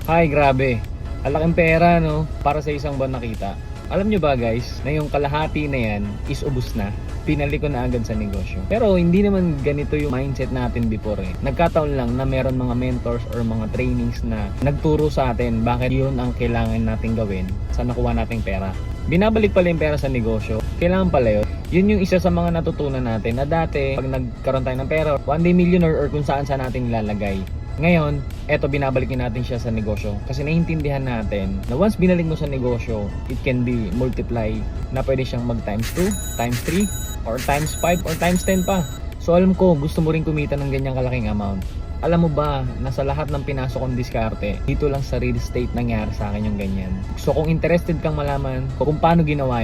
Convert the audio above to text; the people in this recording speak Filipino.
Ay, grabe. Ang laking pera, no? Para sa isang buwan nakita. Alam nyo ba guys, na yung kalahati na yan is ubus na. Pinali ko na agad sa negosyo. Pero hindi naman ganito yung mindset natin before eh. Nagkataon lang na meron mga mentors or mga trainings na nagturo sa atin bakit yun ang kailangan natin gawin sa nakuha nating pera. Binabalik pala yung pera sa negosyo. Kailangan pala yun. Yun yung isa sa mga natutunan natin na dati pag nagkaroon tayo ng pera, one day millionaire or kung saan natin nilalagay. Ngayon, eto binabalikin natin siya sa negosyo kasi naiintindihan natin na once binalik mo sa negosyo, it can be multiply na pwede siyang mag times 2, times 3, or times 5, or times 10 pa. So alam ko, gusto mo rin kumita ng ganyang kalaking amount. Alam mo ba na sa lahat ng pinasok kong diskarte, dito lang sa real estate nangyari sa akin yung ganyan. So kung interested kang malaman kung paano ginawa yan,